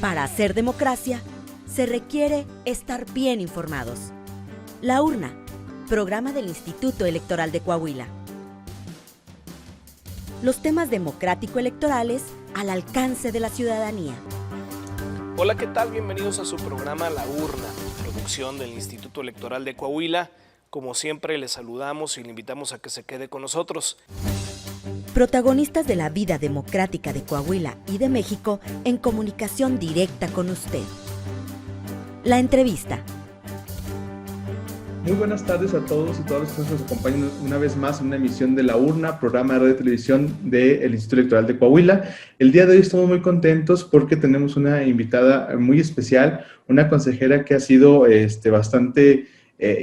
Para hacer democracia, se requiere estar bien informados. La Urna, programa del Instituto Electoral de Coahuila. Los temas democrático-electorales al alcance de la ciudadanía. Hola, ¿qué tal? Bienvenidos a su programa La Urna, producción del Instituto Electoral de Coahuila. Como siempre, les saludamos y le invitamos a que se quede con nosotros. Protagonistas de la vida democrática de Coahuila y de México en comunicación directa con usted. La entrevista. Muy buenas tardes a todos y todas los que nos acompañan una vez más en una emisión de La Urna, programa de radio y televisión del Instituto Electoral de Coahuila. El día de hoy estamos muy contentos porque tenemos una invitada muy especial, una consejera que ha sido bastante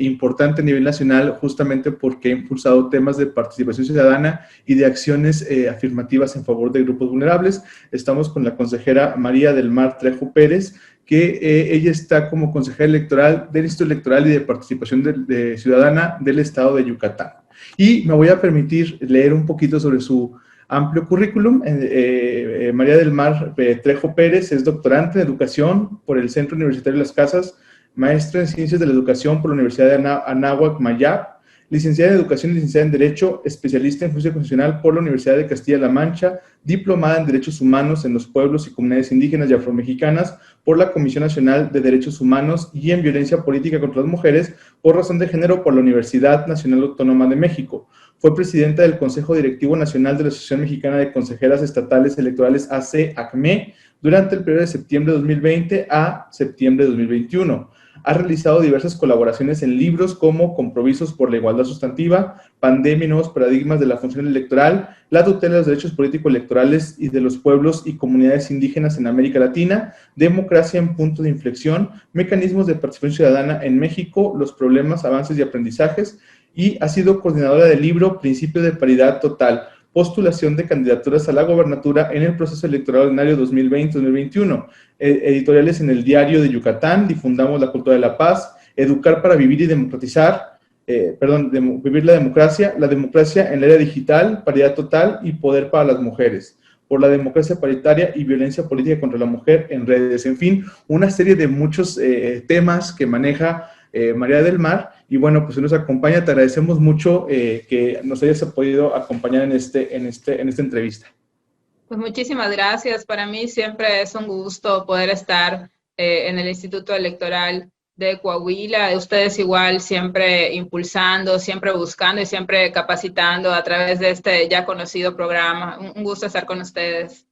importante a nivel nacional, justamente porque ha impulsado temas de participación ciudadana y de acciones afirmativas en favor de grupos vulnerables. Estamos con la consejera María del Mar Trejo Pérez, que ella está como consejera electoral del Instituto Electoral y de Participación Ciudadana del Estado de Yucatán. Y me voy a permitir leer un poquito sobre su amplio currículum. María del Mar Trejo Pérez es doctorante en Educación por el Centro Universitario de Las Casas, maestra en Ciencias de la Educación por la Universidad de Anáhuac, Mayap, licenciada en Educación y licenciada en Derecho, especialista en Justicia Constitucional por la Universidad de Castilla-La Mancha, diplomada en Derechos Humanos en los Pueblos y Comunidades Indígenas y Afromexicanas por la Comisión Nacional de Derechos Humanos y en Violencia Política contra las Mujeres por razón de género por la Universidad Nacional Autónoma de México. Fue presidenta del Consejo Directivo Nacional de la Asociación Mexicana de Consejeras Estatales Electorales AC-ACME durante el periodo de septiembre de 2020 a septiembre de 2021. Ha realizado diversas colaboraciones en libros como Compromisos por la Igualdad Sustantiva, Pandemia y Nuevos Paradigmas de la Función Electoral, La Tutela de los Derechos Político-Electorales y de los Pueblos y Comunidades Indígenas en América Latina, Democracia en Punto de Inflexión, Mecanismos de Participación Ciudadana en México, Los Problemas, Avances y Aprendizajes, y ha sido coordinadora del libro Principio de Paridad Total, postulación de candidaturas a la gobernatura en el proceso electoral ordinario 2020-2021, editoriales en el Diario de Yucatán, Difundamos la Cultura de la Paz, Educar para Vivir y Democratizar, Vivir la democracia en la era digital, paridad total y poder para las mujeres, por la democracia paritaria y violencia política contra la mujer en redes. En fin, una serie de muchos temas que maneja María del Mar. Y bueno, pues nos acompaña, te agradecemos mucho que nos hayas podido acompañar en esta entrevista. Pues muchísimas gracias. Para mí siempre es un gusto poder estar en el Instituto Electoral de Coahuila. Ustedes igual siempre impulsando, siempre buscando y siempre capacitando a través de este ya conocido programa. Un gusto estar con ustedes.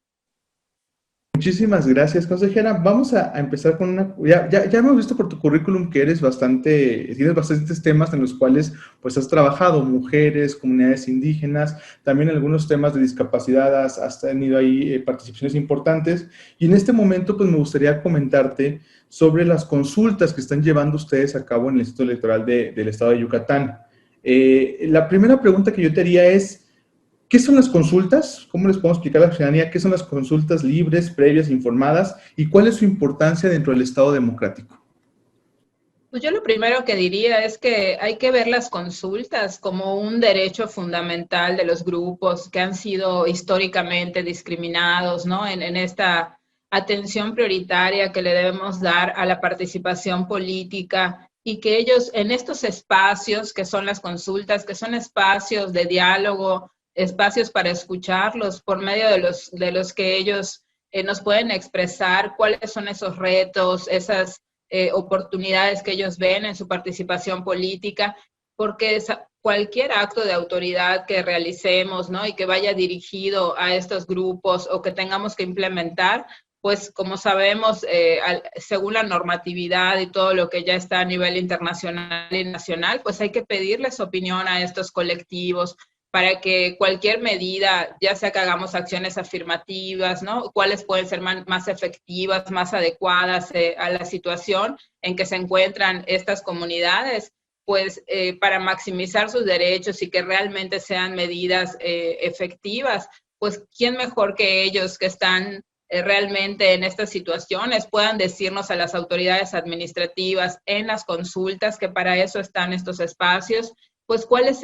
Muchísimas gracias, consejera. Vamos a empezar con una... Ya hemos visto por tu currículum que tienes bastantes temas en los cuales pues has trabajado, mujeres, comunidades indígenas, también algunos temas de discapacidad, has tenido ahí participaciones importantes. Y en este momento pues me gustaría comentarte sobre las consultas que están llevando ustedes a cabo en el Instituto Electoral del Estado de Yucatán. La primera pregunta que yo te haría es, ¿qué son las consultas? ¿Cómo les podemos explicar a la ciudadanía qué son las consultas libres, previas, informadas y cuál es su importancia dentro del Estado democrático? Pues yo lo primero que diría es que hay que ver las consultas como un derecho fundamental de los grupos que han sido históricamente discriminados, ¿no? En esta atención prioritaria que le debemos dar a la participación política y que ellos en estos espacios que son las consultas, que son espacios de diálogo, espacios para escucharlos por medio de los que ellos nos pueden expresar cuáles son esos retos, esas oportunidades que ellos ven en su participación política, porque cualquier acto de autoridad que realicemos, ¿no? Y que vaya dirigido a estos grupos o que tengamos que implementar, pues como sabemos, según la normatividad y todo lo que ya está a nivel internacional y nacional, pues hay que pedirles opinión a estos colectivos, para que cualquier medida, ya sea que hagamos acciones afirmativas, ¿no? Cuáles pueden ser más efectivas, más adecuadas a la situación en que se encuentran estas comunidades, pues para maximizar sus derechos y que realmente sean medidas efectivas, pues quién mejor que ellos que están realmente en estas situaciones puedan decirnos a las autoridades administrativas en las consultas, que para eso están estos espacios, pues cuáles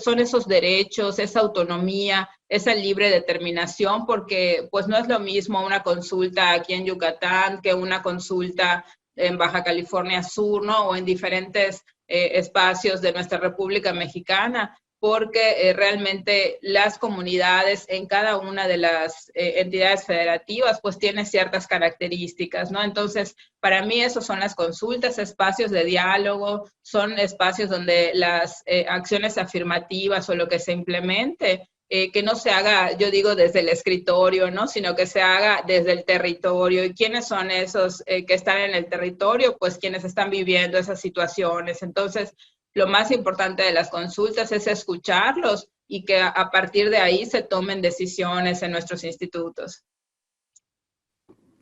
son esos derechos, esa autonomía, esa libre determinación, porque pues no es lo mismo una consulta aquí en Yucatán que una consulta en Baja California Sur, ¿no? O en diferentes espacios de nuestra República Mexicana, porque realmente las comunidades en cada una de las entidades federativas pues tienen ciertas características, ¿no? Entonces, para mí esos son las consultas, espacios de diálogo, son espacios donde las acciones afirmativas o lo que se implemente, que no se haga, yo digo, desde el escritorio, ¿no? Sino que se haga desde el territorio. ¿Y quiénes son esos que están en el territorio? Pues quienes están viviendo esas situaciones. Entonces, lo más importante de las consultas es escucharlos y que a partir de ahí se tomen decisiones en nuestros institutos.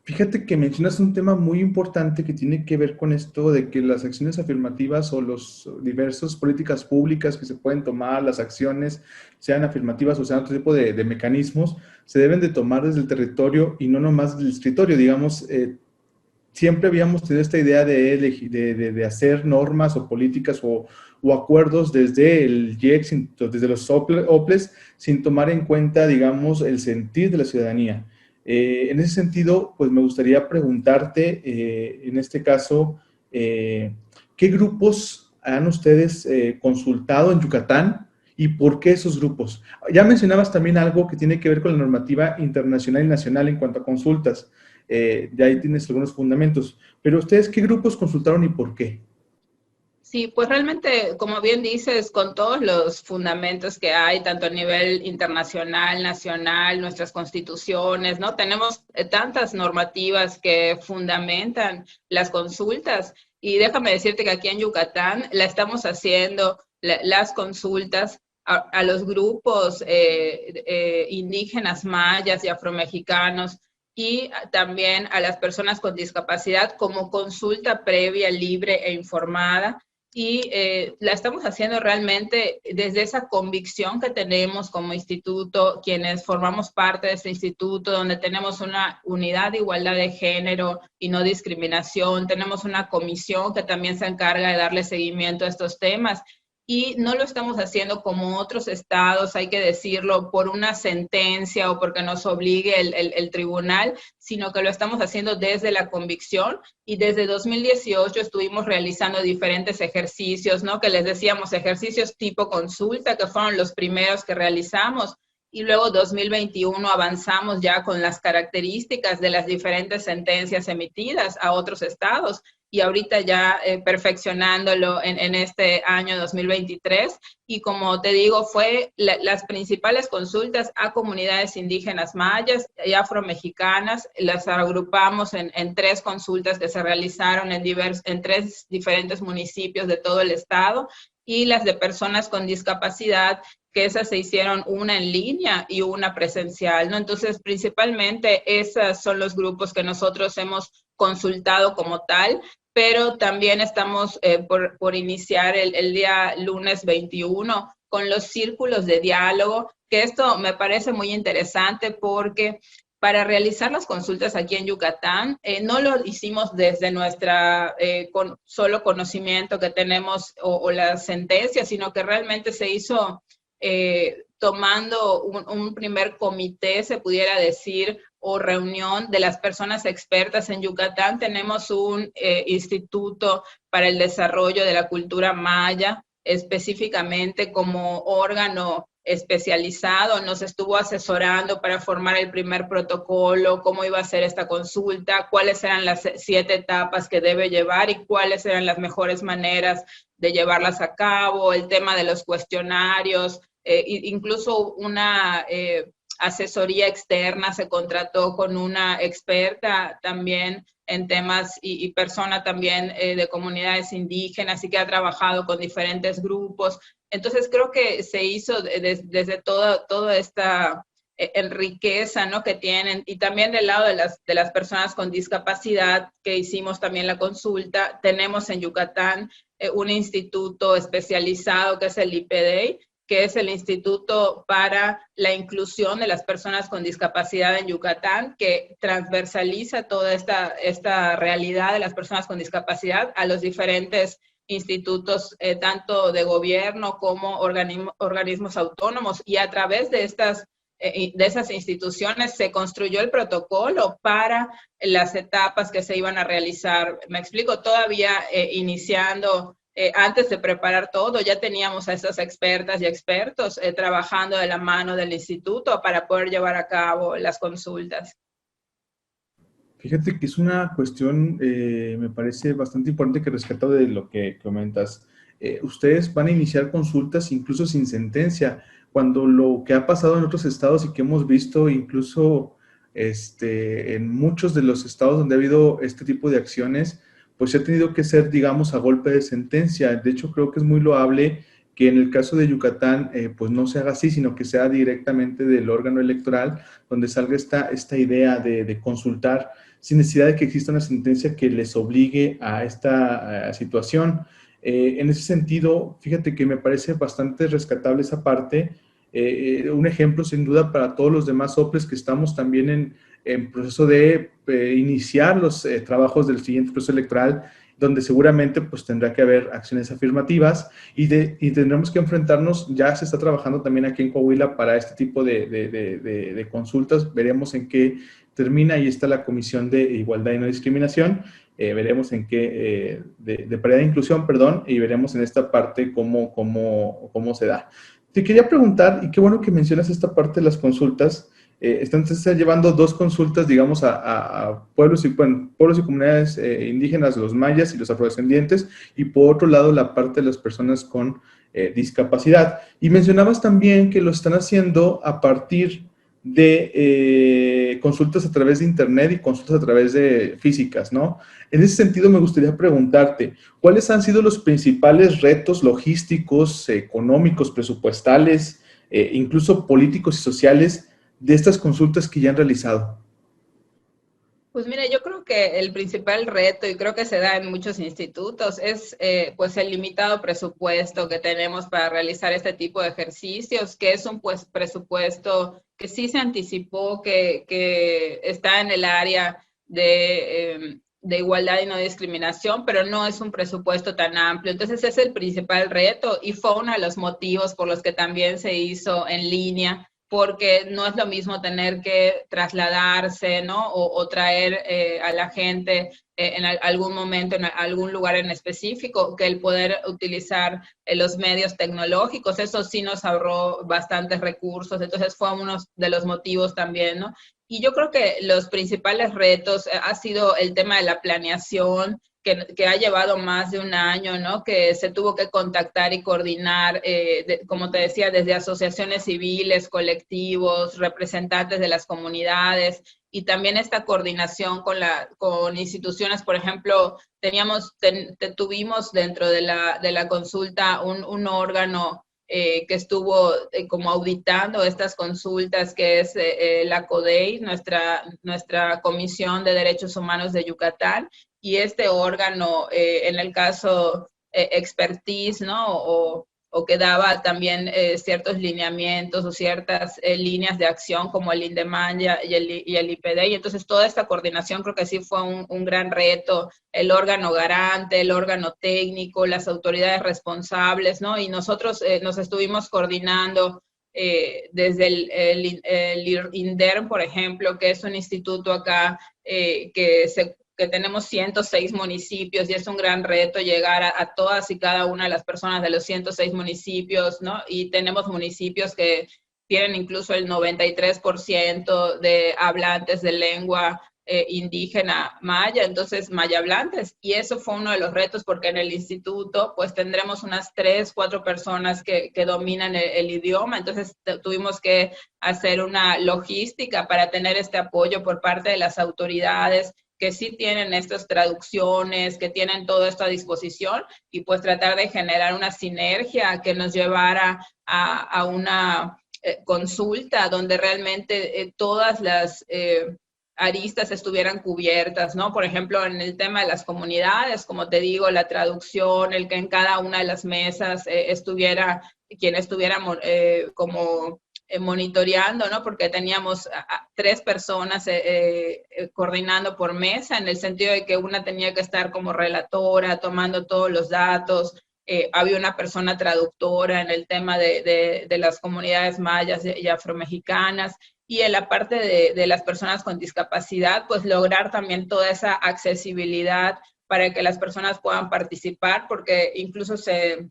Fíjate que mencionas un tema muy importante que tiene que ver con esto de que las acciones afirmativas o los diversas políticas públicas que se pueden tomar, las acciones, sean afirmativas o sean otro tipo de mecanismos, se deben de tomar desde el territorio y no nomás del escritorio. Digamos, siempre habíamos tenido esta idea de hacer normas o políticas o acuerdos desde el IEC, desde los OPLES, sin tomar en cuenta, digamos, el sentir de la ciudadanía. En ese sentido, pues me gustaría preguntarte, en este caso, ¿qué grupos han ustedes consultado en Yucatán y por qué esos grupos? Ya mencionabas también algo que tiene que ver con la normativa internacional y nacional en cuanto a consultas. De ahí tienes algunos fundamentos. Pero ustedes, ¿qué grupos consultaron y por qué? Sí, pues realmente, como bien dices, con todos los fundamentos que hay, tanto a nivel internacional, nacional, nuestras constituciones, ¿no? Tenemos tantas normativas que fundamentan las consultas. Y déjame decirte que aquí en Yucatán la estamos haciendo, las consultas a los grupos indígenas, mayas y afromexicanos, y también a las personas con discapacidad como consulta previa, libre e informada. Y la estamos haciendo realmente desde esa convicción que tenemos como instituto, quienes formamos parte de este instituto, donde tenemos una unidad de igualdad de género y no discriminación, tenemos una comisión que también se encarga de darle seguimiento a estos temas. Y no lo estamos haciendo como otros estados, hay que decirlo, por una sentencia o porque nos obligue el tribunal, sino que lo estamos haciendo desde la convicción. Y desde 2018 estuvimos realizando diferentes ejercicios, ¿no? Que les decíamos ejercicios tipo consulta, que fueron los primeros que realizamos. Y luego 2021 avanzamos ya con las características de las diferentes sentencias emitidas a otros estados. Y ahorita ya perfeccionándolo en este año 2023. Y como te digo, fue las principales consultas a comunidades indígenas mayas y afromexicanas. Las agrupamos en 3 consultas que se realizaron en 3 diferentes municipios de todo el estado. Y las de personas con discapacidad, que esas se hicieron una en línea y una presencial, ¿no? Entonces, principalmente, esos son los grupos que nosotros hemos consultado como tal, pero también estamos por iniciar el día lunes 21 con los círculos de diálogo, que esto me parece muy interesante porque para realizar las consultas aquí en Yucatán, no lo hicimos desde nuestra solo conocimiento que tenemos o las sentencias, sino que realmente se hizo tomando un primer comité, se pudiera decir, o reunión de las personas expertas en Yucatán. Tenemos un instituto para el desarrollo de la cultura maya, específicamente como órgano especializado, nos estuvo asesorando para formar el primer protocolo, cómo iba a ser esta consulta, cuáles eran las 7 etapas que debe llevar y cuáles eran las mejores maneras de llevarlas a cabo, el tema de los cuestionarios, incluso una asesoría externa, se contrató con una experta también en temas y persona también de comunidades indígenas y que ha trabajado con diferentes grupos. Entonces creo que se hizo desde toda esta riqueza, ¿no?, que tienen, y también del lado de las personas con discapacidad, que hicimos también la consulta. Tenemos en Yucatán un instituto especializado que es el IPDEI, que es el Instituto para la Inclusión de las Personas con Discapacidad en Yucatán, que transversaliza toda esta realidad de las personas con discapacidad a los diferentes institutos tanto de gobierno como organismos autónomos, y a través de esas instituciones se construyó el protocolo para las etapas que se iban a realizar. Me explico, todavía iniciando, antes de preparar todo, ya teníamos a esas expertas y expertos trabajando de la mano del instituto para poder llevar a cabo las consultas. Fíjate que es una cuestión, me parece bastante importante que rescatado de lo que comentas. Ustedes van a iniciar consultas incluso sin sentencia, cuando lo que ha pasado en otros estados y que hemos visto incluso en muchos de los estados donde ha habido este tipo de acciones, pues se ha tenido que ser, digamos, a golpe de sentencia. De hecho, creo que es muy loable que en el caso de Yucatán, pues no se haga así, sino que sea directamente del órgano electoral, donde salga esta idea de consultar sin necesidad de que exista una sentencia que les obligue a esta situación. En ese sentido, fíjate que me parece bastante rescatable esa parte. Un ejemplo, sin duda, para todos los demás OPLES que estamos también en proceso de iniciar los trabajos del siguiente proceso electoral, donde seguramente pues tendrá que haber acciones afirmativas y tendremos que enfrentarnos. Ya se está trabajando también aquí en Coahuila para este tipo de consultas. Veremos en qué termina. Ahí está la Comisión de Igualdad y No Discriminación. Veremos en qué, de paridad e inclusión, perdón, y veremos en esta parte cómo se da. Te quería preguntar, y qué bueno que mencionas esta parte de las consultas. Están llevando dos consultas, digamos, a pueblos y comunidades indígenas, los mayas y los afrodescendientes, y por otro lado la parte de las personas con discapacidad. Y mencionabas también que lo están haciendo a partir de consultas a través de internet y consultas a través de físicas, ¿no? En ese sentido, me gustaría preguntarte, ¿cuáles han sido los principales retos logísticos, económicos, presupuestales, incluso políticos y sociales de estas consultas que ya han realizado? Pues mira, yo creo que el principal reto, y creo que se da en muchos institutos, es pues el limitado presupuesto que tenemos para realizar este tipo de ejercicios, que es un presupuesto que sí se anticipó, que está en el área de igualdad y no discriminación, pero no es un presupuesto tan amplio. Entonces ese es el principal reto y fue uno de los motivos por los que también se hizo en línea, porque no es lo mismo tener que trasladarse, ¿no? O traer a la gente en algún momento, en algún lugar en específico, que el poder utilizar los medios tecnológicos. Eso sí nos ahorró bastantes recursos, entonces fue uno de los motivos también, ¿no? Y yo creo que los principales retos ha sido el tema de la planeación, que ha llevado más de un año, ¿no? Que se tuvo que contactar y coordinar, como te decía, desde asociaciones civiles, colectivos, representantes de las comunidades, y también esta coordinación con instituciones. Por ejemplo, tuvimos dentro de la consulta un órgano que estuvo como auditando estas consultas, que es la CODEI, nuestra Comisión de Derechos Humanos de Yucatán, y este órgano, en el caso expertise, ¿no? O que daba también ciertos lineamientos o ciertas líneas de acción, como el INDEMAN y el IPD. Y entonces toda esta coordinación creo que sí fue un gran reto, el órgano garante, el órgano técnico, las autoridades responsables, ¿no? Y nosotros nos estuvimos coordinando desde el INDERM, por ejemplo, que es un instituto acá que tenemos 106 municipios, y es un gran reto llegar a todas y cada una de las personas de los 106 municipios, ¿no? Y tenemos municipios que tienen incluso el 93% de hablantes de lengua indígena maya, entonces maya hablantes, y eso fue uno de los retos, porque en el instituto pues tendremos unas 3, 4 personas que dominan el idioma, entonces tuvimos que hacer una logística para tener este apoyo por parte de las autoridades, que sí tienen estas traducciones, que tienen todo esto a disposición, y pues tratar de generar una sinergia que nos llevara a una consulta donde realmente todas las aristas estuvieran cubiertas, ¿no? Por ejemplo, en el tema de las comunidades, como te digo, la traducción, el que en cada una de las mesas quien estuviera como monitoreando, ¿no? Porque teníamos 3 personas coordinando por mesa, en el sentido de que una tenía que estar como relatora, tomando todos los datos. Había una persona traductora en el tema de las comunidades mayas y afromexicanas, y en la parte de las personas con discapacidad, pues lograr también toda esa accesibilidad para que las personas puedan participar, porque incluso se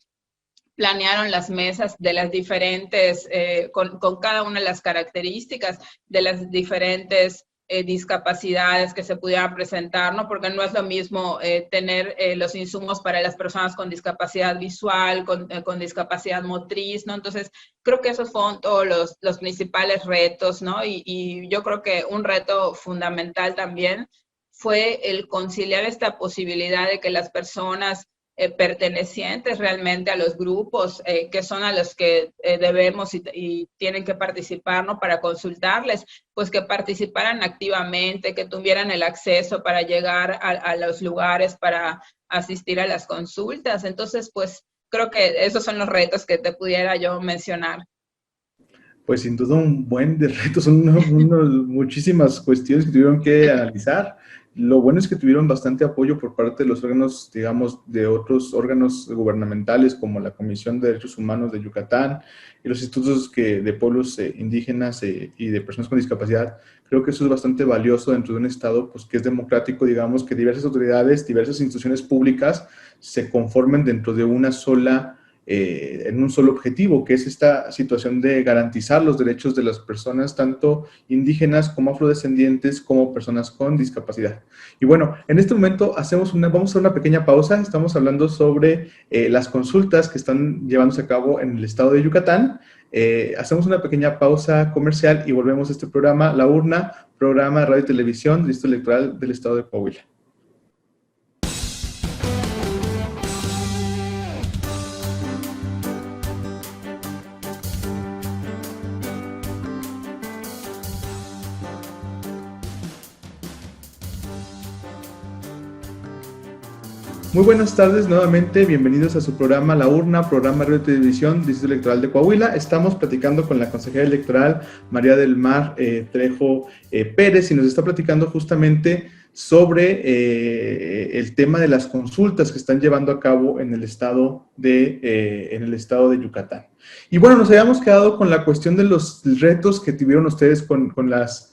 planearon las mesas de las diferentes, con cada una de las características de las diferentes discapacidades que se pudieran presentar, ¿no? Porque no es lo mismo tener los insumos para las personas con discapacidad visual, con discapacidad motriz, ¿no? Entonces, creo que esos fueron todos los principales retos, ¿no? Y yo creo que un reto fundamental también fue el conciliar esta posibilidad de que las personas pertenecientes realmente a los grupos que son a los que debemos y tienen que participar, ¿no? Para consultarles, pues que participaran activamente, que tuvieran el acceso para llegar a los lugares para asistir a las consultas. Entonces, pues creo que esos son los retos que te pudiera yo mencionar. Pues sin duda un buen de retos, son muchísimas cuestiones que tuvieron que analizar. Lo bueno es que tuvieron bastante apoyo por parte de los órganos, digamos, de otros órganos gubernamentales como la Comisión de Derechos Humanos de Yucatán y los institutos de pueblos indígenas y de personas con discapacidad. Creo que eso es bastante valioso dentro de un estado pues, que es democrático, digamos, que diversas autoridades, diversas instituciones públicas se conformen dentro de una sola en un solo objetivo, que es esta situación de garantizar los derechos de las personas, tanto indígenas como afrodescendientes, como personas con discapacidad. Y bueno, en este momento vamos a hacer una pequeña pausa. Estamos hablando sobre las consultas que están llevándose a cabo en el estado de Yucatán. Hacemos una pequeña pausa comercial y volvemos a este programa, La Urna, programa de radio y televisión del Distrito Electoral del estado de Coahuila. Muy buenas tardes nuevamente, bienvenidos a su programa La Urna, programa de radio y televisión del Distrito Electoral de Coahuila. Estamos platicando con la consejera electoral María del Mar Trejo Pérez y nos está platicando justamente sobre el tema de las consultas que están llevando a cabo en el estado de Yucatán. Y bueno, nos habíamos quedado con la cuestión de los retos que tuvieron ustedes con las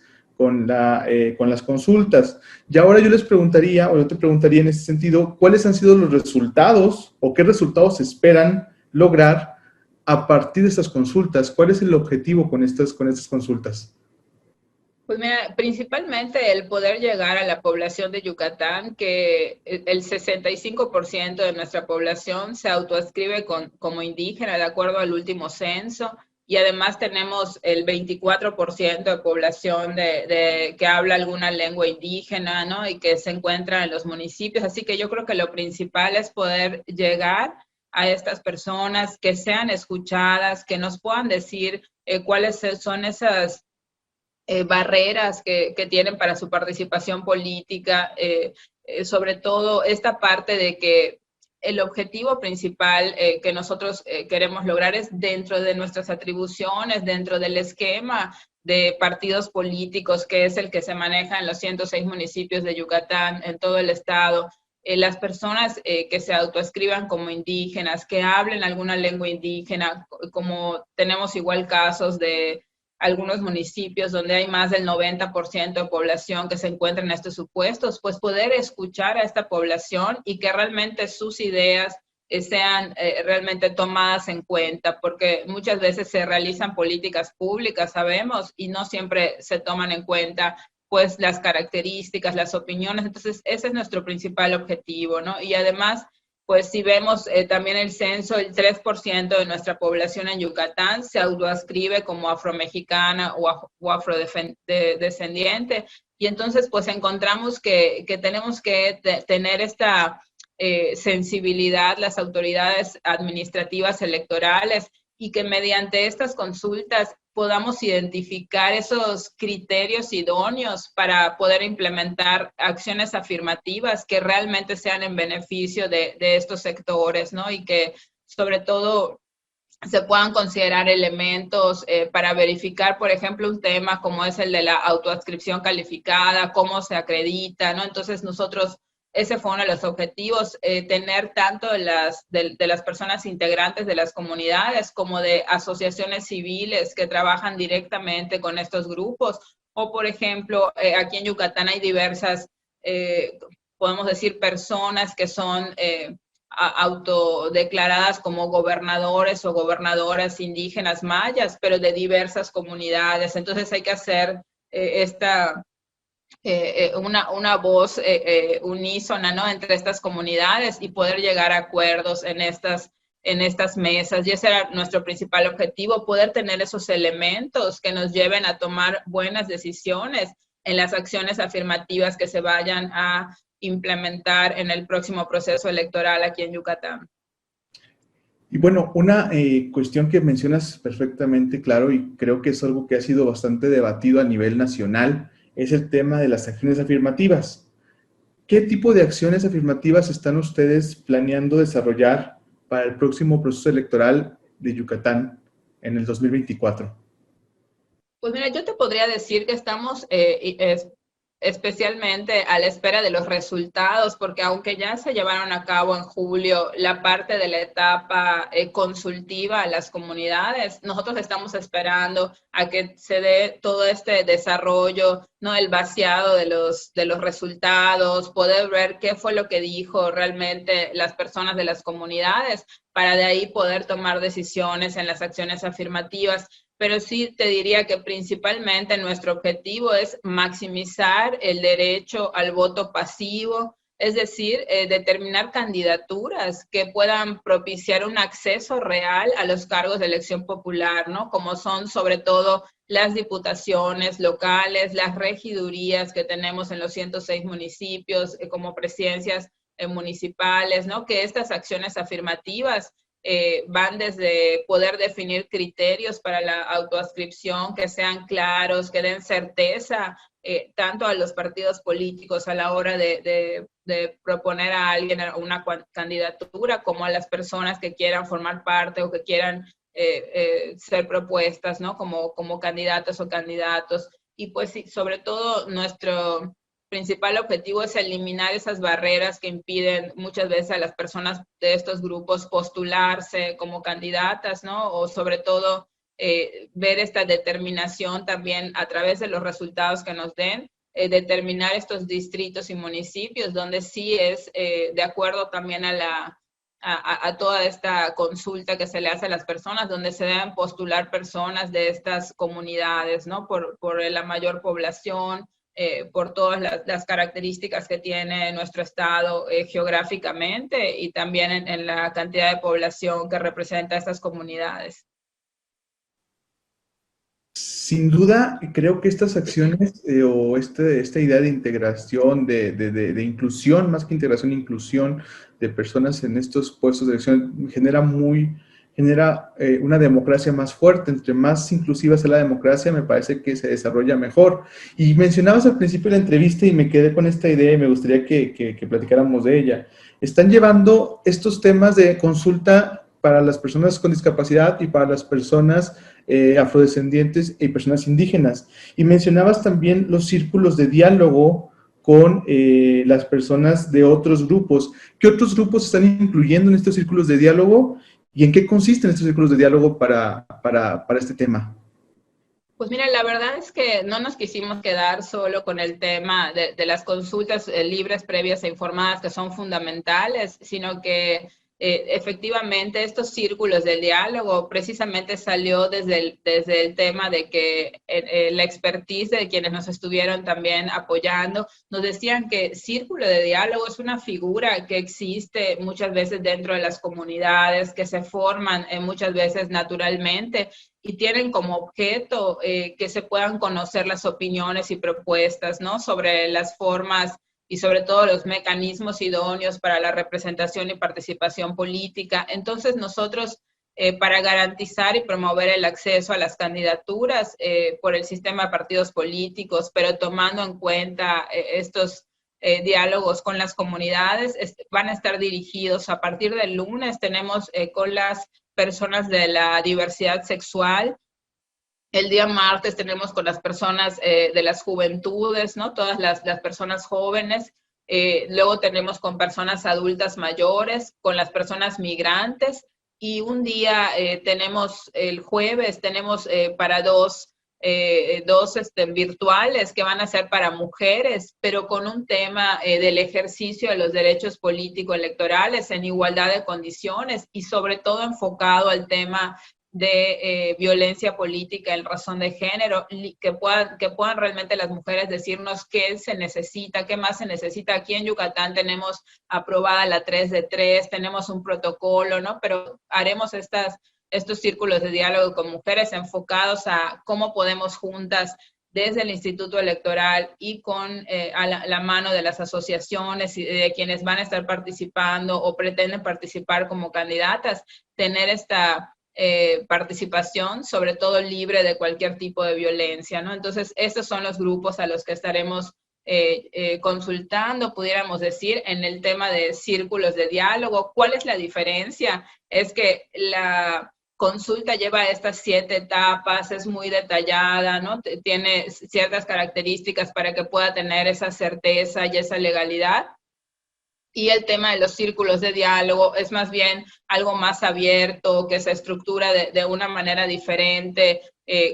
consultas. Y ahora yo te preguntaría en ese sentido, ¿cuáles han sido los resultados o qué resultados se esperan lograr a partir de estas consultas? ¿Cuál es el objetivo con estas consultas? Pues mira, principalmente el poder llegar a la población de Yucatán, que el 65% de nuestra población se autoadscribe como indígena, de acuerdo al último censo. Y además tenemos el 24% de población que habla alguna lengua indígena, ¿no? Y que se encuentra en los municipios. Así que yo creo que lo principal es poder llegar a estas personas, que sean escuchadas, que nos puedan decir cuáles son esas barreras que tienen para su participación política. Sobre todo esta parte de que el objetivo principal que nosotros queremos lograr es dentro de nuestras atribuciones, dentro del esquema de partidos políticos, que es el que se maneja en los 106 municipios de Yucatán, en todo el estado. Las personas que se autoescriban como indígenas, que hablen alguna lengua indígena, como tenemos igual casos de algunos municipios donde hay más del 90% de población que se encuentra en estos supuestos, pues poder escuchar a esta población y que realmente sus ideas sean realmente tomadas en cuenta, porque muchas veces se realizan políticas públicas, sabemos, y no siempre se toman en cuenta pues las características, las opiniones. Entonces ese es nuestro principal objetivo, ¿no? Y además, pues si vemos también el censo, el 3% de nuestra población en Yucatán se autoascribe como afromexicana o afrodescendiente. Y entonces pues encontramos que tenemos que tener esta sensibilidad, las autoridades administrativas electorales, y que mediante estas consultas podamos identificar esos criterios idóneos para poder implementar acciones afirmativas que realmente sean en beneficio de estos sectores, ¿no? Y que sobre todo se puedan considerar elementos para verificar, por ejemplo, un tema como es el de la autoadscripción calificada, cómo se acredita, ¿no? Entonces nosotros, ese fue uno de los objetivos, tener tanto de las personas integrantes de las comunidades como de asociaciones civiles que trabajan directamente con estos grupos, o por ejemplo, aquí en Yucatán hay diversas, podemos decir, personas que son autodeclaradas como gobernadores o gobernadoras indígenas mayas, pero de diversas comunidades. Entonces hay que hacer una voz unísona, ¿no?, entre estas comunidades y poder llegar a acuerdos en estas mesas. Y ese era nuestro principal objetivo, poder tener esos elementos que nos lleven a tomar buenas decisiones en las acciones afirmativas que se vayan a implementar en el próximo proceso electoral aquí en Yucatán. Y bueno, una cuestión que mencionas perfectamente claro, y creo que es algo que ha sido bastante debatido a nivel nacional, es el tema de las acciones afirmativas. ¿Qué tipo de acciones afirmativas están ustedes planeando desarrollar para el próximo proceso electoral de Yucatán en el 2024? Pues mira, yo te podría decir que estamos especialmente a la espera de los resultados, porque aunque ya se llevaron a cabo en julio la parte de la etapa consultiva a las comunidades, nosotros estamos esperando a que se dé todo este desarrollo, ¿no?, el vaciado de los resultados, poder ver qué fue lo que dijo realmente las personas de las comunidades, para de ahí poder tomar decisiones en las acciones afirmativas. Pero sí te diría que principalmente nuestro objetivo es maximizar el derecho al voto pasivo, es decir, determinar candidaturas que puedan propiciar un acceso real a los cargos de elección popular, ¿no?, como son sobre todo las diputaciones locales, las regidurías que tenemos en los 106 municipios, como presidencias municipales, ¿no?, que estas acciones afirmativas van desde poder definir criterios para la autoadscripción que sean claros, que den certeza tanto a los partidos políticos a la hora de proponer a alguien una candidatura, como a las personas que quieran formar parte o que quieran ser propuestas, ¿no?, como candidatas o candidatos. Y pues sí, sobre todo nuestro principal objetivo es eliminar esas barreras que impiden muchas veces a las personas de estos grupos postularse como candidatas, ¿no? O sobre todo ver esta determinación también a través de los resultados que nos den, determinar estos distritos y municipios donde sí es de acuerdo también a toda esta consulta que se le hace a las personas, donde se deben postular personas de estas comunidades, ¿no? Por la mayor población, por todas las características que tiene nuestro estado geográficamente y también en la cantidad de población que representa estas comunidades. Sin duda, creo que estas acciones o esta idea de integración, de inclusión, más que integración, inclusión de personas en estos puestos de elección genera una democracia más fuerte. Entre más inclusiva sea la democracia, me parece que se desarrolla mejor. Y mencionabas al principio de la entrevista y me quedé con esta idea y me gustaría que platicáramos de ella. Están llevando estos temas de consulta para las personas con discapacidad y para las personas afrodescendientes y personas indígenas. Y mencionabas también los círculos de diálogo con las personas de otros grupos. ¿Qué otros grupos están incluyendo en estos círculos de diálogo? ¿Y en qué consisten estos círculos de diálogo para este tema? Pues mira, la verdad es que no nos quisimos quedar solo con el tema de las consultas libres, previas e informadas, que son fundamentales, sino que efectivamente estos círculos del diálogo precisamente salió desde el tema de que la expertise de quienes nos estuvieron también apoyando, nos decían que círculo de diálogo es una figura que existe muchas veces dentro de las comunidades, que se forman muchas veces naturalmente y tienen como objeto que se puedan conocer las opiniones y propuestas, ¿no?, sobre las formas y sobre todo los mecanismos idóneos para la representación y participación política. Entonces nosotros, para garantizar y promover el acceso a las candidaturas por el sistema de partidos políticos, pero tomando en cuenta estos diálogos con las comunidades, van a estar dirigidos a partir del lunes. Tenemos con las personas de la diversidad sexual. El día martes tenemos con las personas de las juventudes, ¿no? Todas las personas jóvenes. Luego tenemos con personas adultas mayores, con las personas migrantes. Y un día tenemos, el jueves, tenemos para dos virtuales que van a ser para mujeres, pero con un tema del ejercicio de los derechos político-electorales en igualdad de condiciones y sobre todo enfocado al tema de violencia política en razón de género, que puedan realmente las mujeres decirnos qué se necesita, qué más se necesita. Aquí en Yucatán tenemos aprobada la 3 de 3, tenemos un protocolo, ¿no? Pero haremos estos círculos de diálogo con mujeres enfocados a cómo podemos juntas desde el Instituto Electoral y con a la mano de las asociaciones y de quienes van a estar participando o pretenden participar como candidatas, tener esta participación, sobre todo libre de cualquier tipo de violencia, ¿no? Entonces, estos son los grupos a los que estaremos consultando, pudiéramos decir, en el tema de círculos de diálogo. ¿Cuál es la diferencia? Es que la consulta lleva estas 7 etapas, es muy detallada, ¿no? Tiene ciertas características para que pueda tener esa certeza y esa legalidad. Y el tema de los círculos de diálogo es más bien algo más abierto, que se estructura de una manera diferente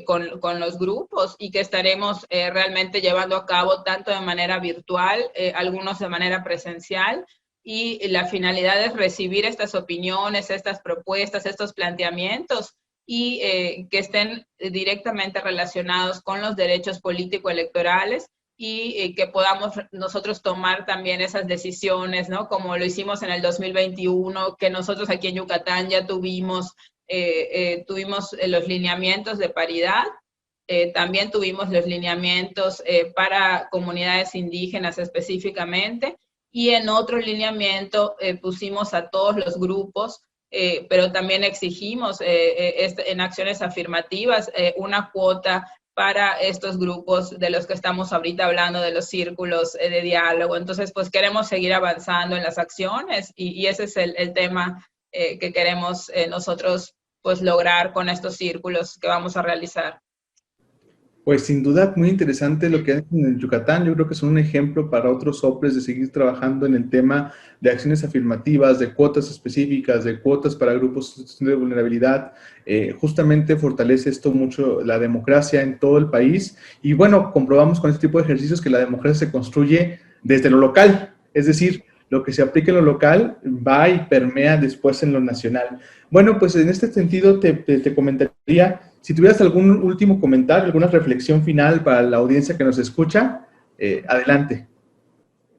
con los grupos y que estaremos realmente llevando a cabo tanto de manera virtual, algunos de manera presencial. Y la finalidad es recibir estas opiniones, estas propuestas, estos planteamientos y que estén directamente relacionados con los derechos político-electorales y que podamos nosotros tomar también esas decisiones, ¿no? Como lo hicimos en el 2021, que nosotros aquí en Yucatán ya tuvimos los lineamientos de paridad, también tuvimos los lineamientos para comunidades indígenas específicamente, y en otro lineamiento pusimos a todos los grupos, pero también exigimos en acciones afirmativas una cuota para estos grupos de los que estamos ahorita hablando, de los círculos de diálogo. Entonces, pues queremos seguir avanzando en las acciones y ese es el tema que queremos nosotros pues lograr con estos círculos que vamos a realizar. Pues sin duda muy interesante lo que hacen en el Yucatán. Yo creo que son un ejemplo para otros OPLES de seguir trabajando en el tema de acciones afirmativas, de cuotas específicas, de cuotas para grupos de vulnerabilidad. Justamente fortalece esto mucho la democracia en todo el país. Y bueno, comprobamos con este tipo de ejercicios que la democracia se construye desde lo local. Es decir, lo que se aplica en lo local va y permea después en lo nacional. Bueno, pues en este sentido te comentaría, si tuvieras algún último comentario, alguna reflexión final para la audiencia que nos escucha, adelante.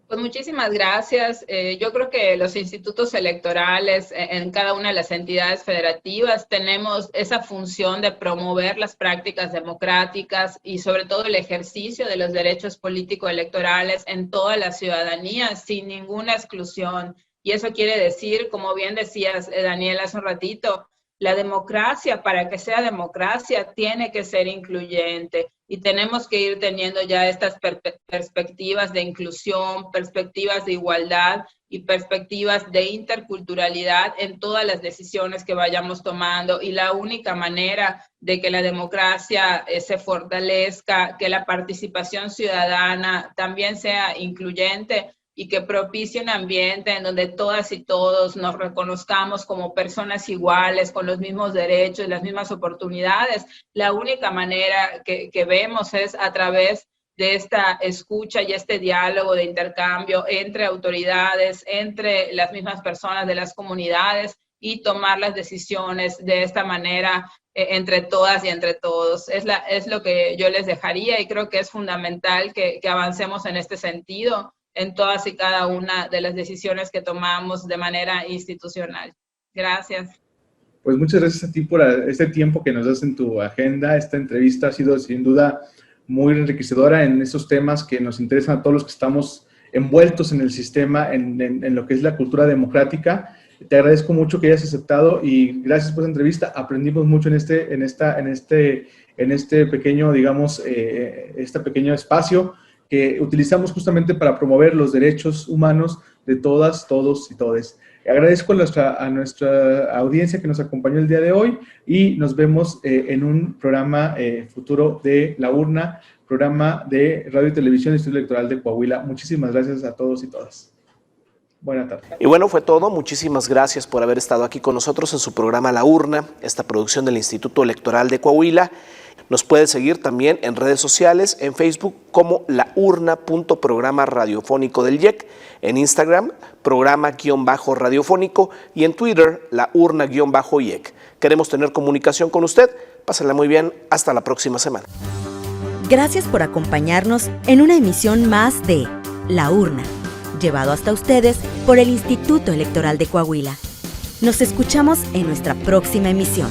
Pues muchísimas gracias. Yo creo que los institutos electorales en cada una de las entidades federativas tenemos esa función de promover las prácticas democráticas y sobre todo el ejercicio de los derechos político-electorales en toda la ciudadanía, sin ninguna exclusión. Y eso quiere decir, como bien decías, Daniel, hace un ratito, la democracia, para que sea democracia, tiene que ser incluyente y tenemos que ir teniendo ya estas perspectivas de inclusión, perspectivas de igualdad y perspectivas de interculturalidad en todas las decisiones que vayamos tomando. Y la única manera de que la democracia se fortalezca, que la participación ciudadana también sea incluyente, y que propicie un ambiente en donde todas y todos nos reconozcamos como personas iguales, con los mismos derechos, las mismas oportunidades. La única manera que vemos es a través de esta escucha y este diálogo de intercambio entre autoridades, entre las mismas personas de las comunidades y tomar las decisiones de esta manera entre todas y entre todos. Es lo que yo les dejaría y creo que es fundamental que avancemos en este sentido en todas y cada una de las decisiones que tomamos de manera institucional. Gracias. Pues muchas gracias a ti por este tiempo que nos das en tu agenda. Esta entrevista ha sido sin duda muy enriquecedora en estos temas que nos interesan a todos los que estamos envueltos en el sistema, en lo que es la cultura democrática. Te agradezco mucho que hayas aceptado y gracias por esta entrevista. Aprendimos mucho en este pequeño, digamos, este pequeño espacio que utilizamos justamente para promover los derechos humanos de todas, todos y todes. Agradezco a nuestra audiencia que nos acompañó el día de hoy y nos vemos en un programa futuro de La Urna, programa de Radio y Televisión Instituto Electoral de Coahuila. Muchísimas gracias a todos y todas. Buenas tardes. Y bueno, fue todo. Muchísimas gracias por haber estado aquí con nosotros en su programa La Urna, esta producción del Instituto Electoral de Coahuila. Nos puede seguir también en redes sociales, en Facebook como laurna.programa radiofónico del IEC, en Instagram, programa-radiofónico y en Twitter, laurna-IEC. Queremos tener comunicación con usted. Pásenla muy bien. Hasta la próxima semana. Gracias por acompañarnos en una emisión más de La Urna, llevado hasta ustedes por el Instituto Electoral de Coahuila. Nos escuchamos en nuestra próxima emisión.